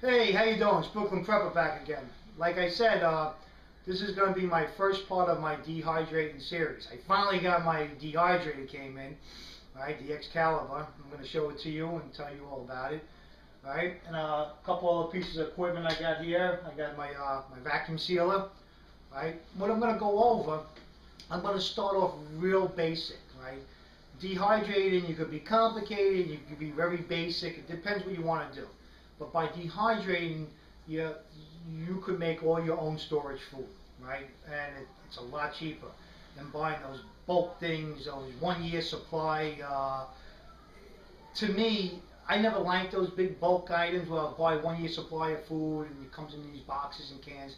Hey, how you doing? It's Brooklyn Prepper back again. Like I said, this is going to be my first part of my dehydrating series. I finally got my dehydrator came in, right? The Excalibur. I'm going to show it to you and tell you all about it, right? And a couple other pieces of equipment I got here. I got my my vacuum sealer, right? What I'm going to go over, I'm going to start off real basic, right? Dehydrating, you could be complicated, you could be very basic. It depends what you want to do. But by dehydrating, you could make all your own storage food, right? And it's a lot cheaper than buying those bulk things, those 1 year supply. To me, I never liked those big bulk items where I'll buy 1 year supply of food and it comes in these boxes and cans.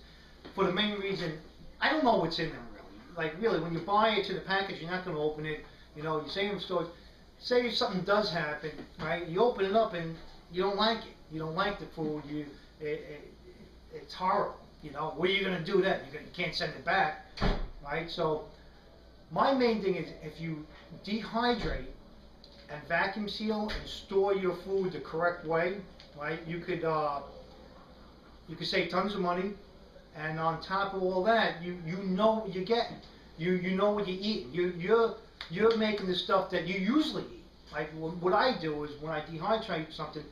For the main reason, I don't know what's in them really. Like really, when you buy it to the package, you're not going to open it. You know, you say in stores, say if something does happen, right? You open it up and you don't like it. You don't like the food. It's horrible. You know, what are you going to do then? You can't send it back, right? So my main thing is if you dehydrate and vacuum seal and store your food the correct way, right? You could save tons of money, and on top of all that, you know what you're getting. You know what you eat. You're making the stuff that you usually eat. Like what I do is when I dehydrate something,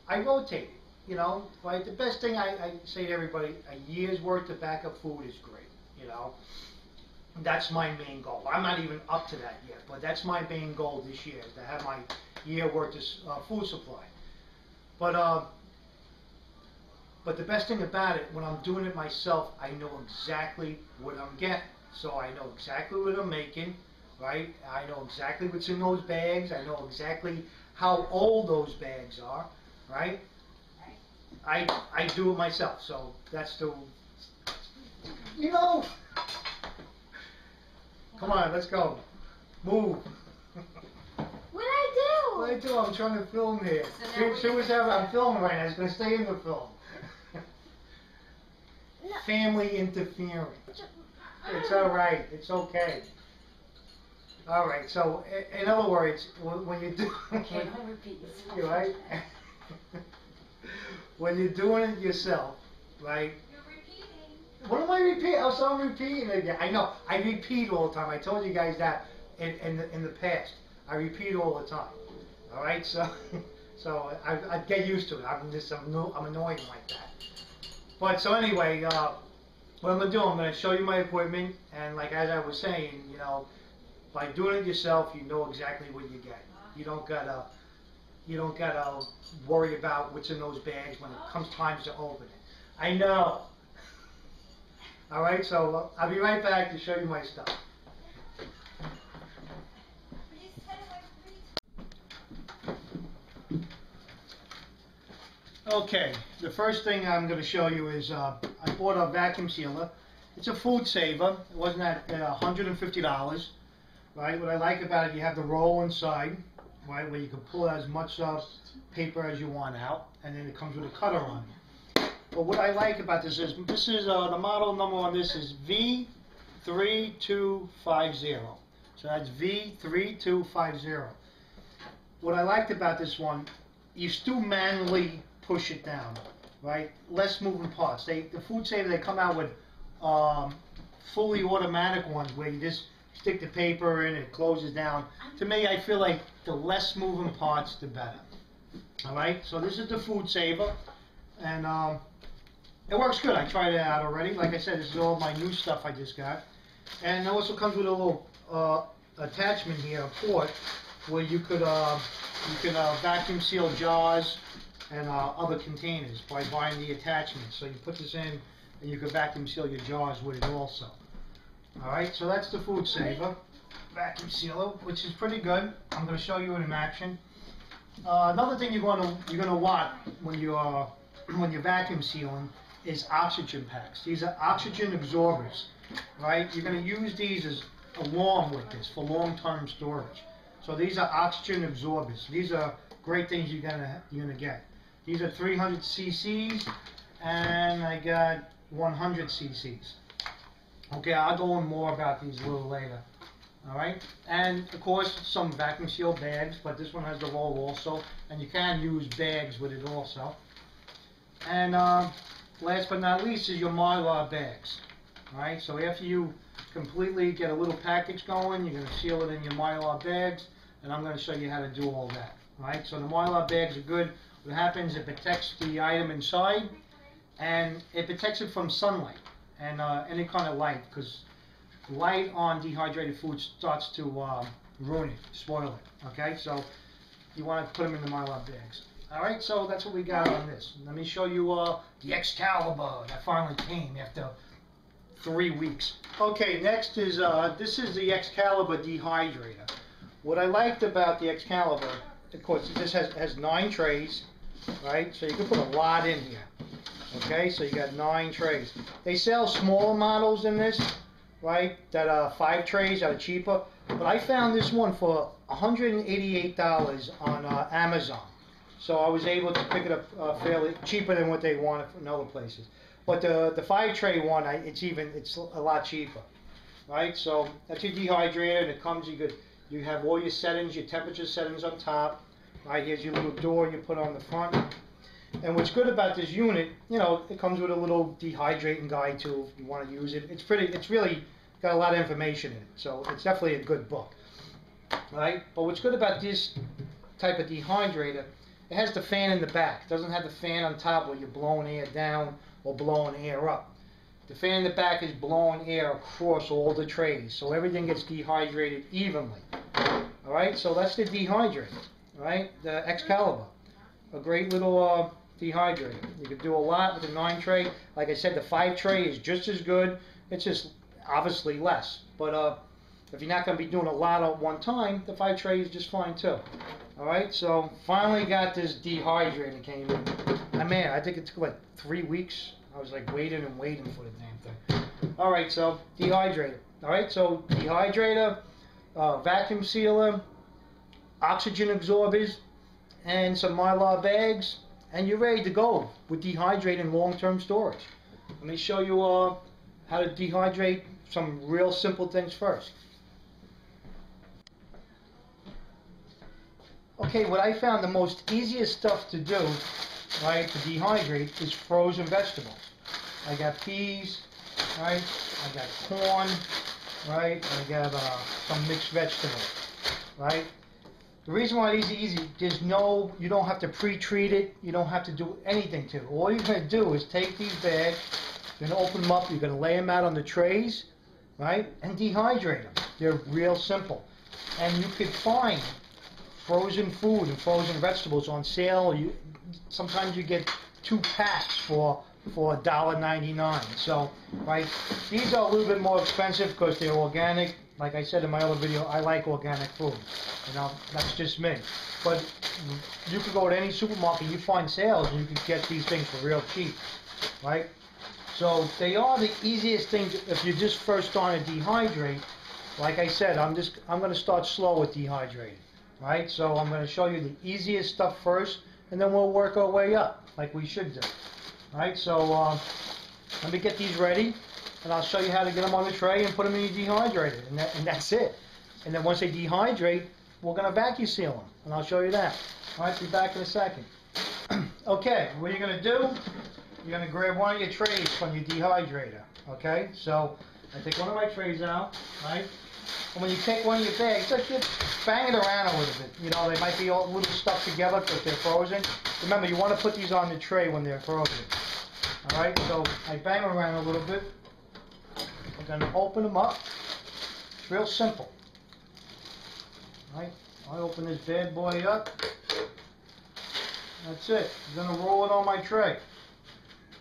I rotate it, you know, right? The best thing I say to everybody, a year's worth of backup food is great, you know. That's my main goal. I'm not even up to that yet, but that's my main goal this year, is to have my year worth of food supply. But the best thing about it, when I'm doing it myself, I know exactly what I'm getting. So I know exactly what I'm making, right? I know exactly what's in those bags. I know exactly how old those bags are. Right? I do it myself, so that's the, you know, come on, let's go. Move. What I do? What I do? I'm trying to film here. I'm filming right now. It's going to stay in the film. No. Family interfering. It's all right. It's okay. All right. So, in other words, when you do, okay, I'll repeat yourself. You right? When you're doing it yourself, right? You're repeating. What am I repeating? Oh, so I'm repeating again. I know. I repeat all the time. I told you guys that in the past. I repeat all the time. All right. So I get used to it. I'm annoying like that. But so anyway, what I'm gonna do? I'm gonna show you my equipment, and like as I was saying, you know, by doing it yourself, you know exactly what you get. You don't gotta worry about what's in those bags when it comes time to open it. I know. All right, so I'll be right back to show you my stuff. Okay, the first thing I'm going to show you is I bought a vacuum sealer. It's a food saver. It wasn't at $150. Right. What I like about it, you have the roll inside, right, where you can pull as much paper as you want out, and then it comes with a cutter on it. But what I like about this is the model number on this is V3250. So that's V3250. What I liked about this one, you still manually push it down, right? Less moving parts. The food saver, they come out with fully automatic ones where you just stick the paper in and it closes down. To me, I feel like the less moving parts, the better. All right, so this is the food saver, and it works good. I tried it out already. Like I said, this is all my new stuff I just got, and it also comes with a little attachment here, a port, where you could vacuum seal jars and other containers by buying the attachment. So you put this in, and you can vacuum seal your jars with it also. Alright, so that's the food saver vacuum sealer, which is pretty good. I'm going to show you it in action. Another thing you're going to want when you're vacuum sealing is oxygen packs. These are oxygen absorbers, right? You're going to use these along with this for long-term storage. So these are oxygen absorbers. These are great things you're gonna get. These are 300 cc's, and I got 100 cc's. Okay, I'll go on more about these a little later. Alright, and of course some vacuum seal bags, but this one has the roll also, and you can use bags with it also. And last but not least is your Mylar bags. Alright, so after you completely get a little package going, you're going to seal it in your Mylar bags, and I'm going to show you how to do all that. Alright, so the Mylar bags are good. What happens, it protects the item inside, and it protects it from sunlight and any kind of light, because light on dehydrated food starts to ruin it, spoil it. Okay, so you want to put them in the Mylar bags. Alright, so that's what we got on this. Let me show you the Excalibur that finally came after 3 weeks. Okay, next is, this is the Excalibur dehydrator. What I liked about the Excalibur, of course, this has 9 trays, right? So you can put a lot in here. Okay, so you got 9 trays. They sell smaller models in this, right? That are 5 trays that are cheaper. But I found this one for $188 on Amazon. So I was able to pick it up fairly cheaper than what they wanted in other places. But the 5 tray one, it's a lot cheaper, right? So that's your dehydrator, and it comes. You have all your settings, your temperature settings on top. Right, here's your little door you put on the front. And what's good about this unit, you know, it comes with a little dehydrating guide too if you want to use it. It's really got a lot of information in it, so it's definitely a good book. Right? But what's good about this type of dehydrator, it has the fan in the back. It doesn't have the fan on top where you're blowing air down or blowing air up. The fan in the back is blowing air across all the trays, so everything gets dehydrated evenly. Alright, so that's the dehydrator. Right? The Excalibur. A great little dehydrator. You can do a lot with the 9 tray. Like I said, the 5 tray is just as good. It's just obviously less. But if you're not going to be doing a lot at one time, the 5 tray is just fine too. Alright, so finally got this dehydrator came in. And man, I think it took like 3 weeks. I was like waiting and waiting for the damn thing. Alright, so dehydrator. Alright, so dehydrator, vacuum sealer, oxygen absorbers, and some Mylar bags, and you're ready to go with dehydrating long-term storage. Let me show you how to dehydrate some real simple things first. Okay, what I found the most easiest stuff to do, right, to dehydrate is frozen vegetables. I got peas, right, I got corn, right, I got some mixed vegetables, right. The reason why it's easy, you don't have to pre-treat it, you don't have to do anything to it. All you're going to do is take these bags, you're going to open them up, you're going to lay them out on the trays, right, and dehydrate them. They're real simple. And you could find frozen food and frozen vegetables on sale. Sometimes you get 2 packs for $1.99. So, right, these are a little bit more expensive because they're organic. Like I said in my other video, I like organic food. You know, that's just me. But you could go to any supermarket, you find sales, and you can get these things for real cheap, right? So they are the easiest things if you're just first starting to dehydrate. Like I said, I'm going to start slow with dehydrating, right? So I'm going to show you the easiest stuff first, and then we'll work our way up, like we should do. Right? So let me get these ready, and I'll show you how to get them on the tray and put them in your dehydrator, and that's it. And then once they dehydrate, we're going to vacuum seal them, and I'll show you that. All right, be back in a second. Okay, what you're going to do, you're going to grab one of your trays from your dehydrator. Okay, so I take one of my trays out, right? And when you take one of your bags, just bang it around a little bit. You know, they might be all a little stuck together because they're frozen. Remember, you want to put these on the tray when they're frozen. All right, so I bang them around a little bit. I'm going to open them up. It's real simple. All right, I open this bad boy up. That's it. I'm going to roll it on my tray.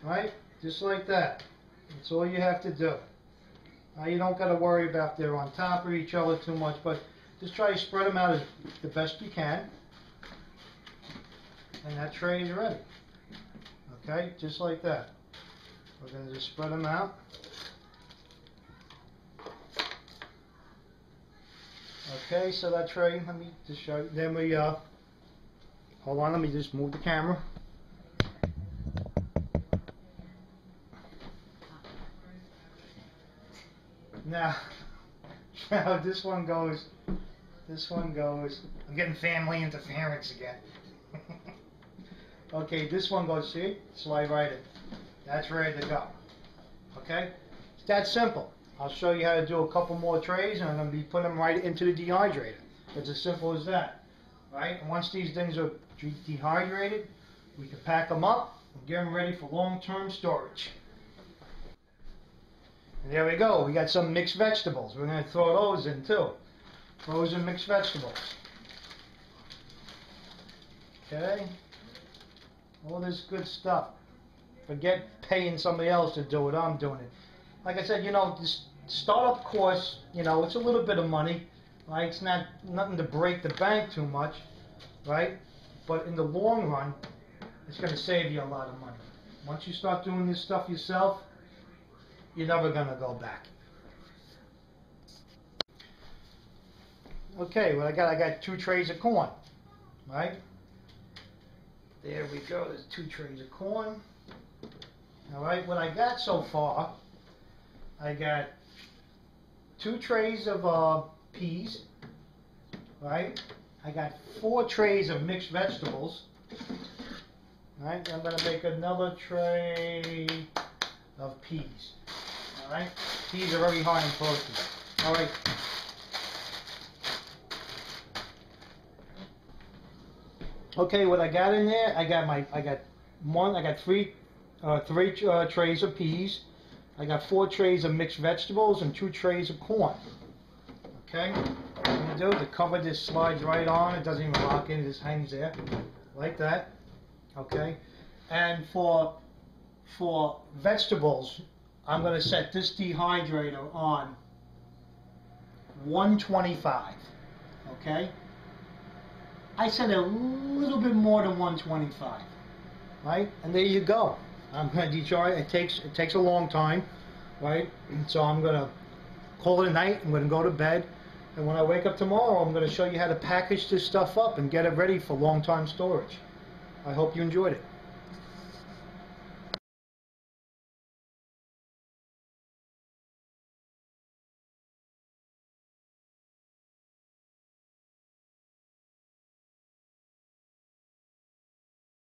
All right, just like that. That's all you have to do. You don't got to worry about they're on top of each other too much, but just try to spread them out as the best you can. And that tray is ready. Okay, just like that. We're going to just spread them out. Okay, so that tray, let me just show you. Then we, hold on, let me just move the camera. Now, this one goes, I'm getting family interference again. Okay, this one goes, see, slide right in. That's ready to go. Okay? It's that simple. I'll show you how to do a couple more trays, and I'm going to be putting them right into the dehydrator. It's as simple as that. Right? And once these things are dehydrated, we can pack them up and get them ready for long-term storage. And there we go. We got some mixed vegetables. We're going to throw those in too. Frozen mixed vegetables. Okay? All this good stuff. Forget paying somebody else to do it. I'm doing it. Like I said, you know, this startup cost, you know, it's a little bit of money, right? It's not nothing to break the bank too much, right? But in the long run, it's going to save you a lot of money. Once you start doing this stuff yourself, you're never going to go back. Okay, what I got 2 trays of corn, right? There we go, there's 2 trays of corn. Alright, what I got so far, I got 2 trays of peas, right? I got 4 trays of mixed vegetables, right? I'm going to make another tray of peas, alright? Peas are very high in protein, alright. Okay, what I got in there, I got 3 trays of peas. I got 4 trays of mixed vegetables and 2 trays of corn. Okay, what I'm gonna do, the cover just slides right on. It doesn't even lock in. It just hangs there, like that. Okay, and for vegetables, I'm gonna set this dehydrator on 125. Okay. I said a little bit more than 125, right? And there you go. I'm going to dehydrate. It takes a long time, right? So I'm going to call it a night. I'm going to go to bed, and when I wake up tomorrow, I'm going to show you how to package this stuff up and get it ready for long-time storage. I hope you enjoyed it.